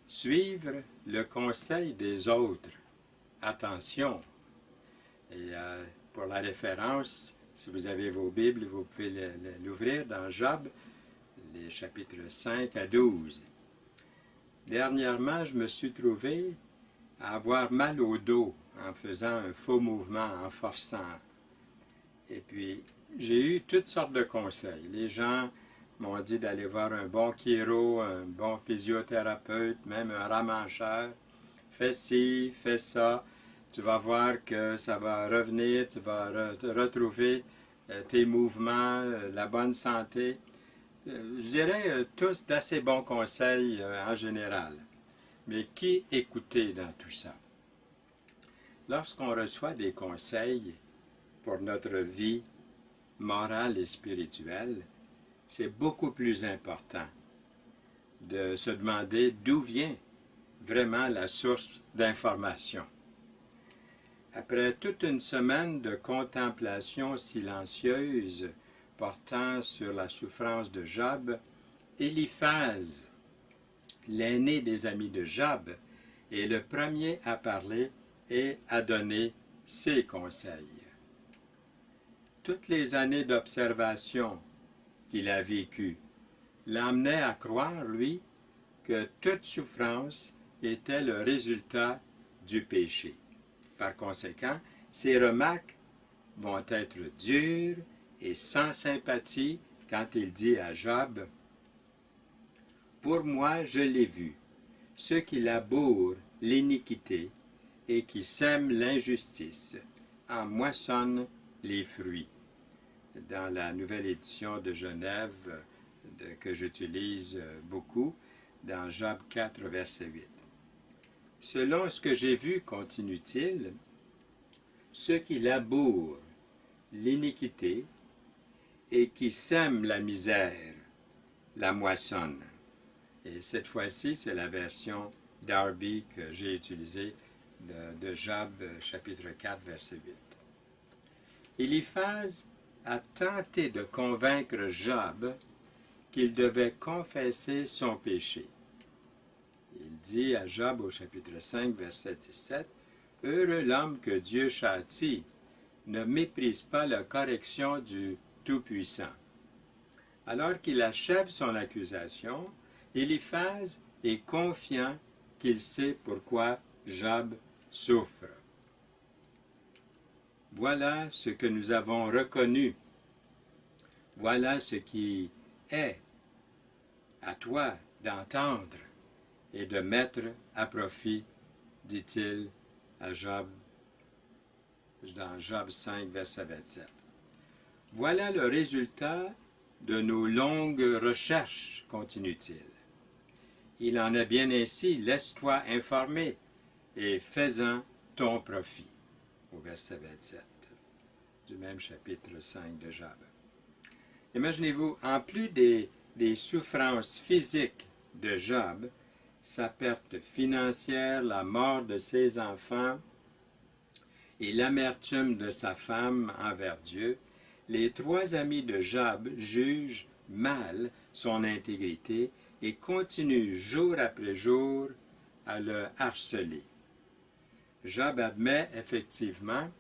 Suivre le conseil des autres. Attention! Et pour la référence, si vous avez vos Bibles, vous pouvez l'ouvrir dans Job, les chapitres 5 à 12. Dernièrement, je me suis trouvé à avoir mal au dos en faisant un faux mouvement, en forçant. Et puis, j'ai eu toutes sortes de conseils. Les gens m'ont dit d'aller voir un bon chiro, un bon physiothérapeute, même un ramancheur. Fais ci, fais ça. Tu vas voir que ça va revenir, tu vas retrouver tes mouvements, la bonne santé. Je dirais tous d'assez bons conseils en général. Mais qui écouter dans tout ça? Lorsqu'on reçoit des conseils pour notre vie morale et spirituelle, c'est beaucoup plus important de se demander d'où vient vraiment la source d'information. Après toute une semaine de contemplation silencieuse portant sur la souffrance de Job, Éliphaz, l'aîné des amis de Job, est le premier à parler et à donner ses conseils. Toutes les années d'observation qu'il a vécues l'emmenaient à croire, lui, que toute souffrance était le résultat du péché. Par conséquent, ses remarques vont être dures et sans sympathie quand il dit à Job « Pour moi, je l'ai vu, ceux qui labourent l'iniquité et qui sèment l'injustice en moissonnent les fruits. » Dans la nouvelle édition de Genève, que j'utilise beaucoup, dans Job 4, verset 8. Selon ce que j'ai vu, continue-t-il, ceux qui labourent l'iniquité et qui sèment la misère, la moissonnent. Et cette fois-ci, c'est la version Darby que j'ai utilisée de Job, chapitre 4, verset 8. Éliphaz a tenté de convaincre Job qu'il devait confesser son péché. Il dit à Job au chapitre 5, verset 17, « Heureux l'homme que Dieu châtie, ne méprise pas la correction du Tout-Puissant. » Alors qu'il achève son accusation, Éliphaz est confiant qu'il sait pourquoi Job souffre. Voilà ce que nous avons reconnu. Voilà ce qui est à toi d'entendre et de mettre à profit, dit-il à Job, dans Job 5, verset 27. Voilà le résultat de nos longues recherches, continue-t-il. Il en est bien ainsi, laisse-toi informer et fais-en ton profit. Au verset 27 du même chapitre 5 de Job. Imaginez-vous, en plus des souffrances physiques de Job, sa perte financière, la mort de ses enfants et l'amertume de sa femme envers Dieu, les trois amis de Job jugent mal son intégrité et continuent jour après jour à le harceler. Job admet effectivement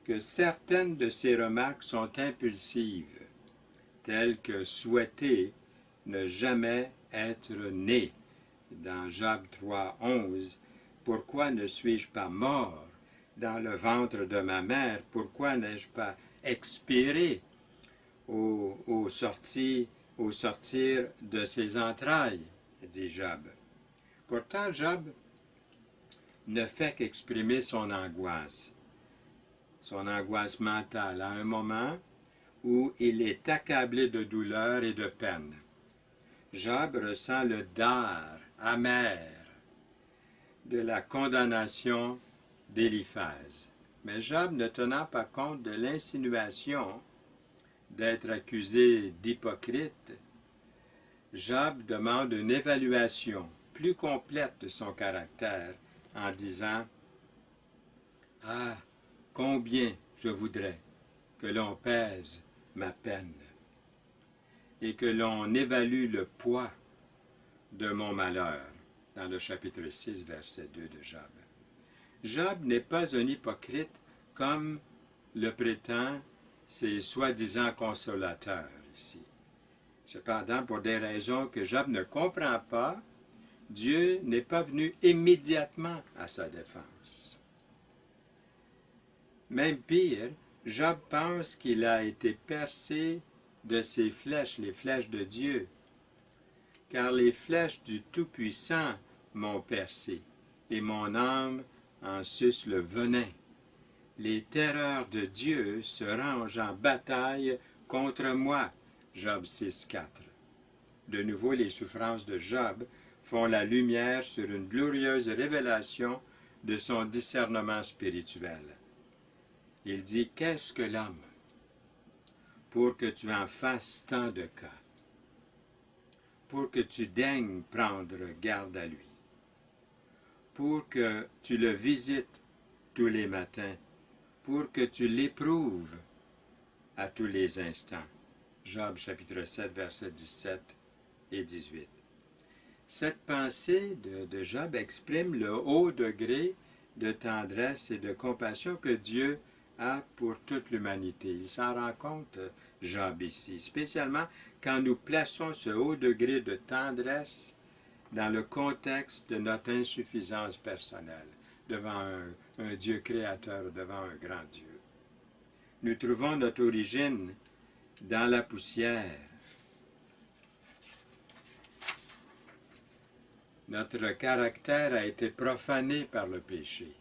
que certaines de ses remarques sont impulsives, telles que souhaiter ne jamais être né. Dans Job 3, 11, « Pourquoi ne suis-je pas mort dans le ventre de ma mère? Pourquoi n'ai-je pas expiré au sortir de ses entrailles? » dit Job. Pourtant, Job ne fait qu'exprimer son angoisse mentale, à un moment où il est accablé de douleur et de peine. Job ressent le dard amer de la condamnation d'Éliphaz. Mais Job, ne tenant pas compte de l'insinuation d'être accusé d'hypocrite, Job demande une évaluation plus complète de son caractère en disant « Ah, combien je voudrais que l'on pèse ma peine et que l'on évalue le poids de mon malheur. » dans le chapitre 6, verset 2 de Job. Job n'est pas un hypocrite comme le prétend ses soi-disant consolateurs ici. Cependant, pour des raisons que Job ne comprend pas, Dieu n'est pas venu immédiatement à sa défense. Même pire, Job pense qu'il a été percé de ses flèches, les flèches de Dieu, car les flèches du Tout-Puissant m'ont percé, et mon âme en suce le venin. Les terreurs de Dieu se rangent en bataille contre moi. Job 6,4. De nouveau, les souffrances de Job font la lumière sur une glorieuse révélation de son discernement spirituel. Il dit, « Qu'est-ce que l'homme pour que tu en fasses tant de cas, pour que tu daignes prendre garde à lui, pour que tu le visites tous les matins, pour que tu l'éprouves à tous les instants. » Job chapitre 7, versets 17 et 18. Cette pensée de Job exprime le haut degré de tendresse et de compassion que Dieu a pour toute l'humanité. Il s'en rend compte, Job, ici, spécialement quand nous plaçons ce haut degré de tendresse dans le contexte de notre insuffisance personnelle devant un Dieu créateur, devant un grand Dieu. Nous trouvons notre origine dans la poussière. Notre caractère a été profané par le péché.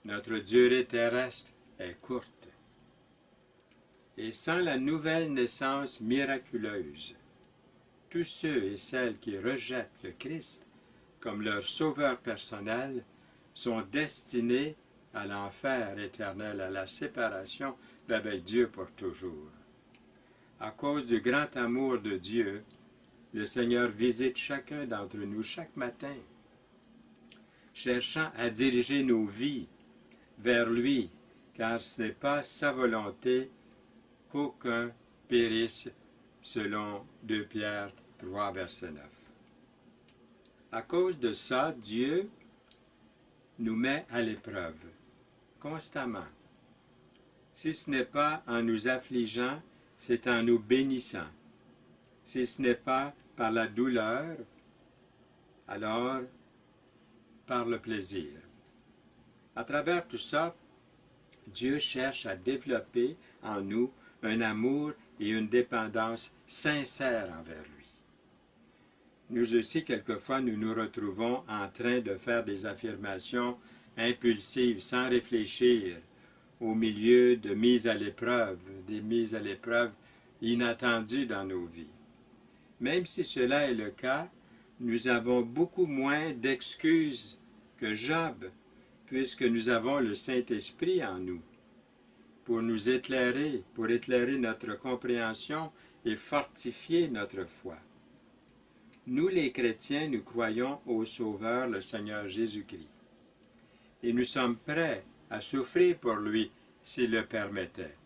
Notre durée terrestre est courte. Et sans la nouvelle naissance miraculeuse, tous ceux et celles qui rejettent le Christ comme leur sauveur personnel sont destinés à l'enfer éternel, à la séparation d'avec Dieu pour toujours. À cause du grand amour de Dieu, le Seigneur visite chacun d'entre nous chaque matin, cherchant à diriger nos vies vers lui, car ce n'est pas sa volonté qu'aucun périsse, selon 2 Pierre 3, verset 9. À cause de ça, Dieu nous met à l'épreuve, constamment. Si ce n'est pas en nous affligeant, c'est en nous bénissant. Si ce n'est pas par la douleur, alors par le plaisir. À travers tout ça, Dieu cherche à développer en nous un amour et une dépendance sincère envers lui. Nous aussi, quelquefois, nous nous retrouvons en train de faire des affirmations impulsives, sans réfléchir, au milieu de mises à l'épreuve, des mises à l'épreuve inattendues dans nos vies. Même si cela est le cas, nous avons beaucoup moins d'excuses que Job, puisque nous avons le Saint-Esprit en nous, pour nous éclairer, pour éclairer notre compréhension et fortifier notre foi. Nous les chrétiens, nous croyons au Sauveur, le Seigneur Jésus-Christ. Et nous sommes prêts à souffrir pour lui s'il le permettait.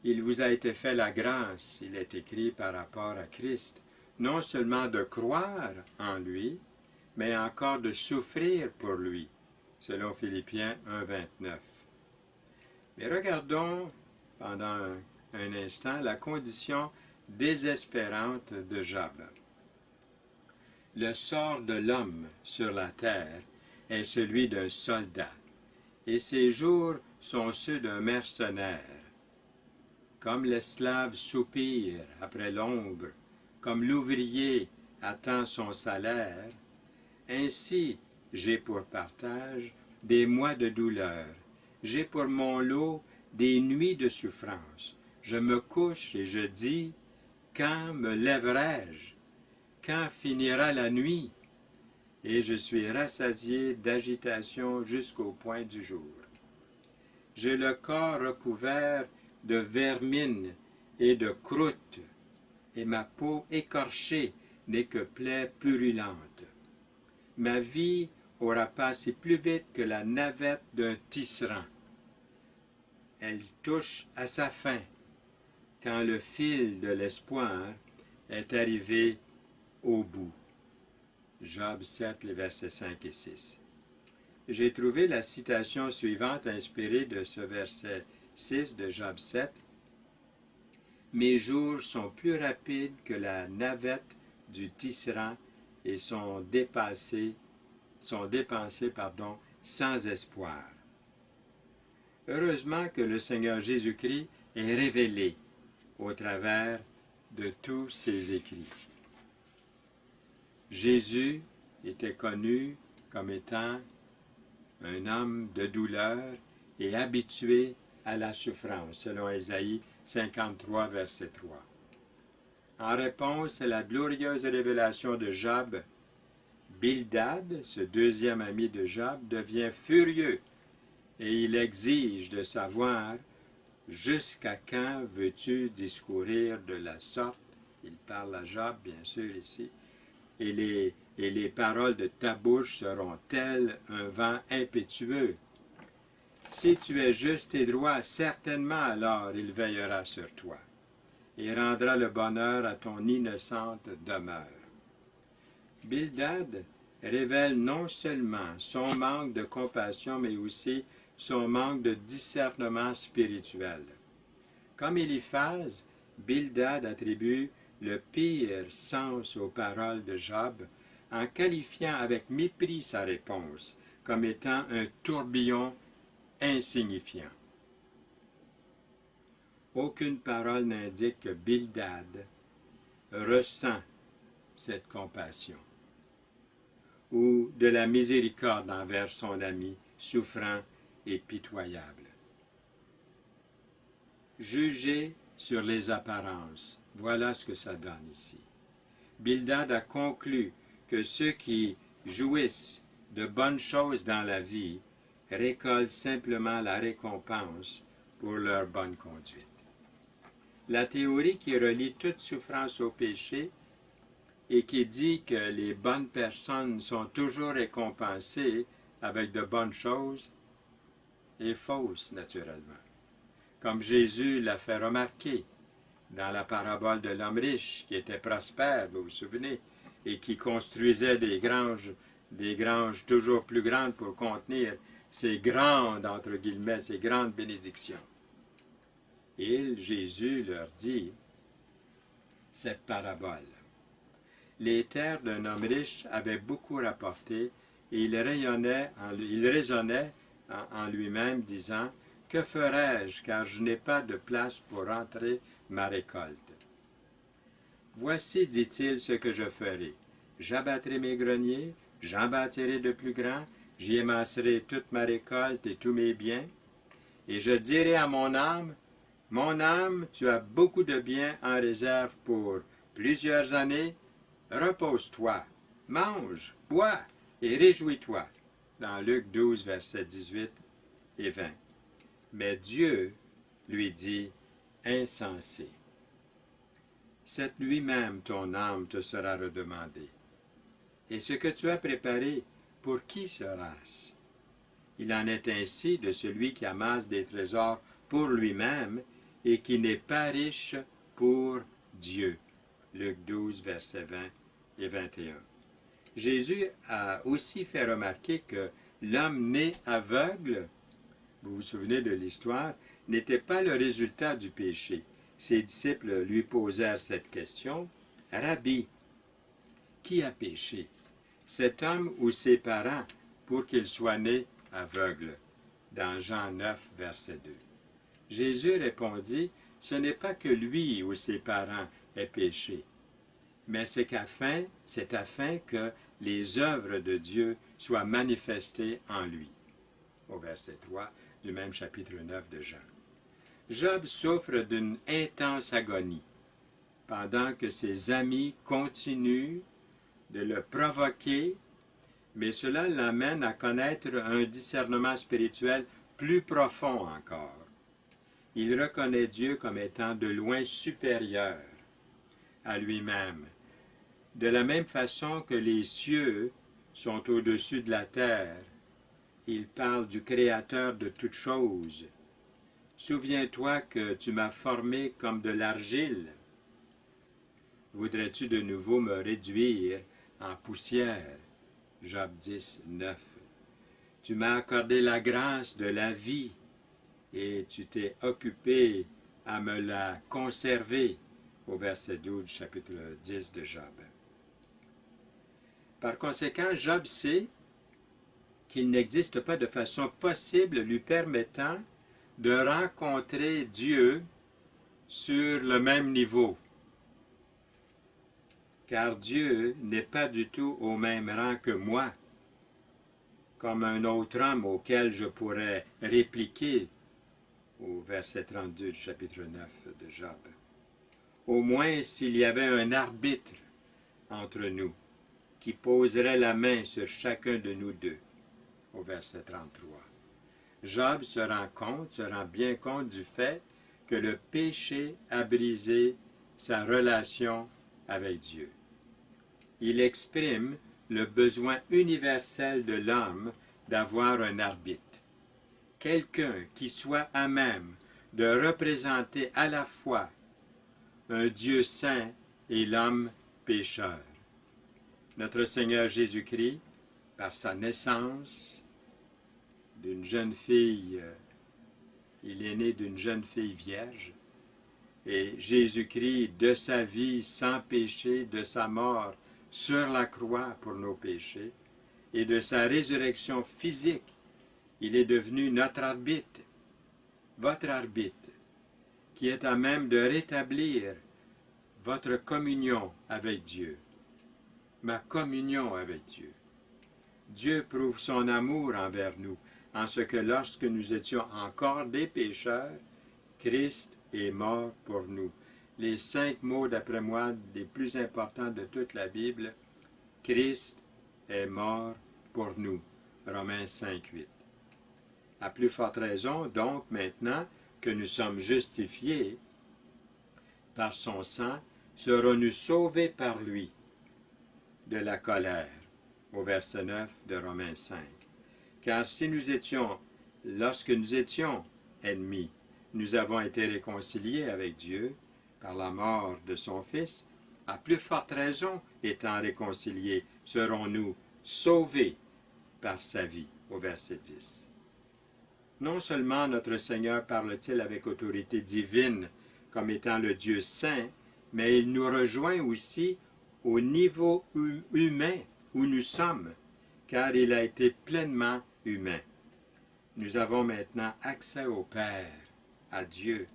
Il vous a été fait la grâce, il est écrit par rapport à Christ, non seulement de croire en lui, mais encore de souffrir pour lui, selon Philippiens 1, 29. Mais regardons pendant un instant la condition désespérante de Job. Le sort de l'homme sur la terre est celui d'un soldat, et ses jours sont ceux d'un mercenaire. Comme l'esclave soupire après l'ombre, comme l'ouvrier attend son salaire, ainsi j'ai pour partage des mois de douleur, j'ai pour mon lot des nuits de souffrance. Je me couche et je dis, quand me lèverai-je? Quand finira la nuit? Et je suis rassasié d'agitation jusqu'au point du jour. J'ai le corps recouvert de vermine et de croûte, et ma peau écorchée n'est que plaie purulente. Ma vie aura passé plus vite que la navette d'un tisserand. Elle touche à sa fin, quand le fil de l'espoir est arrivé au bout. Job 7, les versets 5 et 6. J'ai trouvé la citation suivante inspirée de ce verset 6 de Job 7. « Mes jours sont plus rapides que la navette du tisserand et sont dépensés sans espoir. » Heureusement que le Seigneur Jésus-Christ est révélé au travers de tous ses écrits. Jésus était connu comme étant un homme de douleur et habitué à la souffrance, selon Ésaïe 53, verset 3. En réponse à la glorieuse révélation de Job, Bildad, ce deuxième ami de Job, devient furieux et il exige de savoir « Jusqu'à quand veux-tu discourir de la sorte ?» Il parle à Job, bien sûr, ici. Et les paroles de ta bouche seront telles un vent impétueux. Si tu es juste et droit, certainement alors il veillera sur toi et rendra le bonheur à ton innocente demeure. Bildad révèle non seulement son manque de compassion, mais aussi son manque de discernement spirituel. Comme Éliphaz, Bildad attribue le pire sens aux paroles de Job en qualifiant avec mépris sa réponse comme étant un tourbillon insignifiant. Aucune parole n'indique que Bildad ressent cette compassion ou de la miséricorde envers son ami souffrant et pitoyable. Juger sur les apparences, voilà ce que ça donne ici. Bildad a conclu que ceux qui jouissent de bonnes choses dans la vie récoltent simplement la récompense pour leur bonne conduite. La théorie qui relie toute souffrance au péché et qui dit que les bonnes personnes sont toujours récompensées avec de bonnes choses est fausse, naturellement. Comme Jésus l'a fait remarquer dans la parabole de l'homme riche qui était prospère, vous vous souvenez, et qui construisait des granges toujours plus grandes pour contenir ces grandes, entre guillemets, ces grandes bénédictions. Et Jésus leur dit cette parabole. Les terres d'un homme riche avaient beaucoup rapporté et il raisonnait en lui-même, disant « Que ferai-je, car je n'ai pas de place pour rentrer ma récolte? Voici, dit-il, ce que je ferai. J'abattrai mes greniers, j'en bâtirai de plus grands, j'y émasserai toute ma récolte et tous mes biens, et je dirai à mon âme, mon âme, tu as beaucoup de biens en réserve pour plusieurs années, repose-toi, mange, bois et réjouis-toi. » Dans Luc 12, versets 18 et 20. Mais Dieu lui dit, insensé, cette nuit même ton âme te sera redemandée. Et ce que tu as préparé, pour qui sera-ce? Il en est ainsi de celui qui amasse des trésors pour lui-même et qui n'est pas riche pour Dieu. Luc 12, versets 20 et 21. Jésus a aussi fait remarquer que l'homme né aveugle, vous vous souvenez de l'histoire, n'était pas le résultat du péché. Ses disciples lui posèrent cette question, « Rabbi, qui a péché, cet homme ou ses parents, pour qu'il soit né aveugle ?» Dans Jean 9, verset 2. Jésus répondit, « Ce n'est pas que lui ou ses parents aient péché, mais c'est afin que les œuvres de Dieu soient manifestées en lui. » Au verset 3 du même chapitre 9 de Jean. Job souffre d'une intense agonie, pendant que ses amis continuent de le provoquer, mais cela l'amène à connaître un discernement spirituel plus profond encore. Il reconnaît Dieu comme étant de loin supérieur à lui-même, de la même façon que les cieux sont au-dessus de la terre. Il parle du Créateur de toutes choses. Souviens-toi que tu m'as formé comme de l'argile. Voudrais-tu de nouveau me réduire en poussière. Job 10, 9. Tu m'as accordé la grâce de la vie et tu t'es occupé à me la conserver, au verset 12 du chapitre 10 de Job. Par conséquent, Job sait qu'il n'existe pas de façon possible lui permettant de rencontrer Dieu sur le même niveau. Car Dieu n'est pas du tout au même rang que moi, comme un autre homme auquel je pourrais répliquer, au verset 32 du chapitre 9 de Job. Au moins s'il y avait un arbitre entre nous qui poserait la main sur chacun de nous deux, au verset 33. Job se rend bien compte du fait que le péché a brisé sa relation avec Dieu. Il exprime le besoin universel de l'homme d'avoir un arbitre, quelqu'un qui soit à même de représenter à la fois un Dieu saint et l'homme pécheur. Notre Seigneur Jésus-Christ, par sa naissance d'une jeune fille, il est né d'une jeune fille vierge, et Jésus-Christ, de sa vie sans péché, de sa mort sur la croix pour nos péchés, et de sa résurrection physique, il est devenu notre arbitre, votre arbitre, qui est à même de rétablir votre communion avec Dieu, ma communion avec Dieu. Dieu prouve son amour envers nous, en ce que lorsque nous étions encore des pécheurs, Christ est mort pour nous. Les 5 mots, d'après moi, les plus importants de toute la Bible, Christ est mort pour nous. Romains 5, 8. À plus forte raison, donc, maintenant que nous sommes justifiés par son sang, serons-nous sauvés par lui de la colère, au verset 9 de Romains 5. Car si lorsque nous étions ennemis, nous avons été réconciliés avec Dieu par la mort de son Fils, à plus forte raison, étant réconciliés, serons-nous sauvés par sa vie, au verset 10. Non seulement notre Seigneur parle-t-il avec autorité divine comme étant le Dieu saint, mais il nous rejoint aussi au niveau humain où nous sommes, car il a été pleinement humain. Nous avons maintenant accès au Père, à Dieu,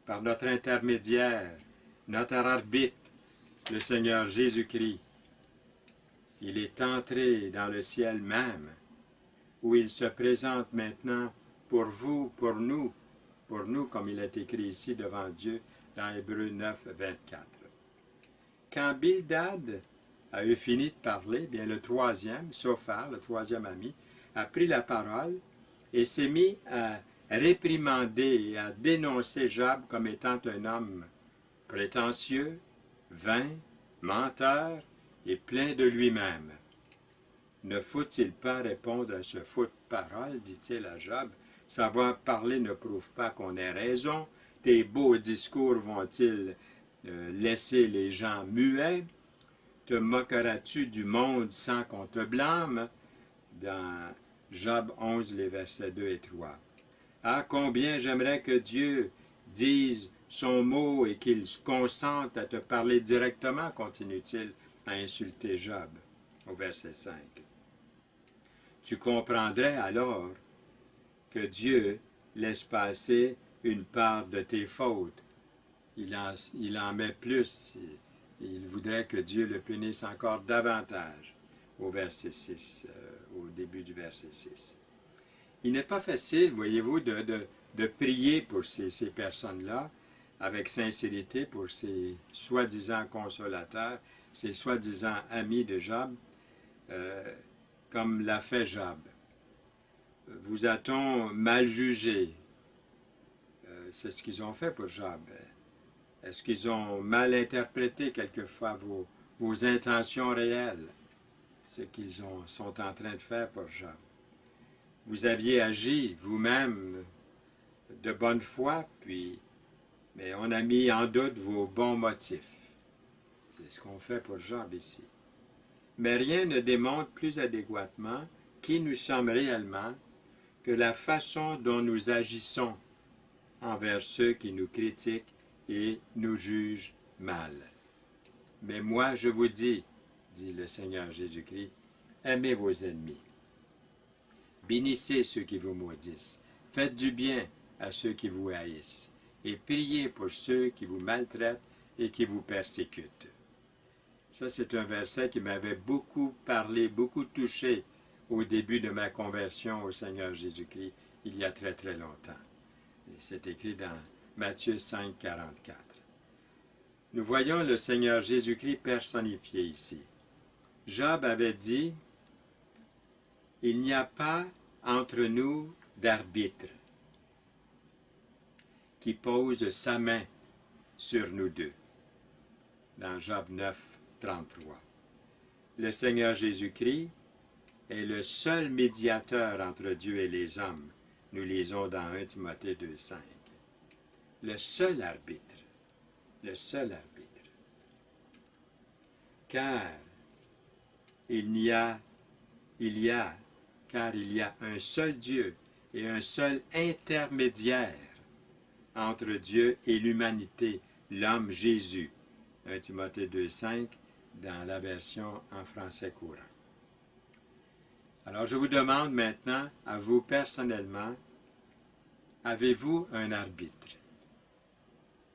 par notre intermédiaire, notre arbitre, le Seigneur Jésus-Christ. Il est entré dans le ciel même, où il se présente maintenant pour vous, pour nous comme il est écrit ici devant Dieu dans Hébreux 9, 24. Quand Bildad a eu fini de parler, bien le troisième, Sophar, le troisième ami, a pris la parole et s'est mis à réprimander et à dénoncer Job comme étant un homme prétentieux, vain, menteur et plein de lui-même. Ne faut-il pas répondre à ce faux de parole, dit-il à Job. Savoir parler ne prouve pas qu'on ait raison. Tes beaux discours vont-ils laisser les gens muets? Te moqueras-tu du monde sans qu'on te blâme? Dans Job 11, les versets 2 et 3. Ah, combien j'aimerais que Dieu dise son mot et qu'il se consente à te parler directement, continue-t-il à insulter Job, au verset 5. Tu comprendrais alors que Dieu laisse passer une part de tes fautes. Il en met plus. Il voudrait que Dieu le punisse encore davantage, au verset 6, au début du verset 6. Il n'est pas facile, voyez-vous, de prier pour ces personnes-là, avec sincérité, pour ces soi-disant consolateurs, ces soi-disant amis de Job, comme l'a fait Job. Vous a-t-on mal jugé? C'est ce qu'ils ont fait pour Job. Est-ce qu'ils ont mal interprété quelquefois vos intentions réelles? Ce qu'ils sont en train de faire pour Job. Vous aviez agi vous-même de bonne foi, mais on a mis en doute vos bons motifs. C'est ce qu'on fait pour Job ici. mais rien ne démontre plus adéquatement qui nous sommes réellement que la façon dont nous agissons envers ceux qui nous critiquent et nous jugent mal. Mais moi, je vous dis, dit le Seigneur Jésus-Christ, aimez vos ennemis. Bénissez ceux qui vous maudissent. Faites du bien à ceux qui vous haïssent. Et priez pour ceux qui vous maltraitent et qui vous persécutent. Ça, c'est un verset qui m'avait beaucoup parlé, beaucoup touché au début de ma conversion au Seigneur Jésus-Christ, il y a très très longtemps. C'est écrit dans Matthieu 5, 44. Nous voyons le Seigneur Jésus-Christ personnifié ici. Job avait dit, « Il n'y a pas entre nous d'arbitre qui pose sa main sur nous deux. » Dans Job 9, 33. Le Seigneur Jésus-Christ est le seul médiateur entre Dieu et les hommes. Nous lisons dans 1 Timothée 2, 5. Le seul arbitre. Le seul arbitre. Car il y a un seul Dieu et un seul intermédiaire entre Dieu et l'humanité, l'homme Jésus. 1 Timothée 2, 5, dans la version en français courant. Alors je vous demande maintenant, à vous personnellement, avez-vous un arbitre?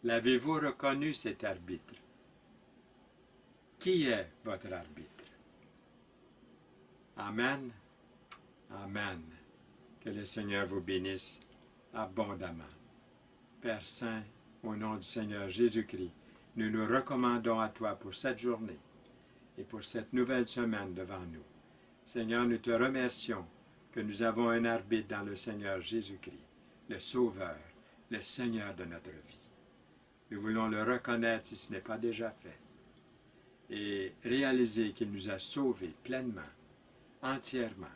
L'avez-vous reconnu cet arbitre? Qui est votre arbitre? Amen. Amen. Que le Seigneur vous bénisse abondamment. Père Saint, au nom du Seigneur Jésus-Christ, nous nous recommandons à toi pour cette journée et pour cette nouvelle semaine devant nous. Seigneur, nous te remercions que nous avons un arbitre dans le Seigneur Jésus-Christ, le Sauveur, le Seigneur de notre vie. Nous voulons le reconnaître si ce n'est pas déjà fait et réaliser qu'il nous a sauvés pleinement, entièrement,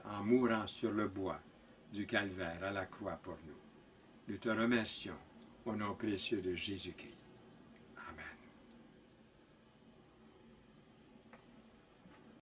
en mourant sur le bois du calvaire à la croix pour nous. Nous te remercions au nom précieux de Jésus-Christ.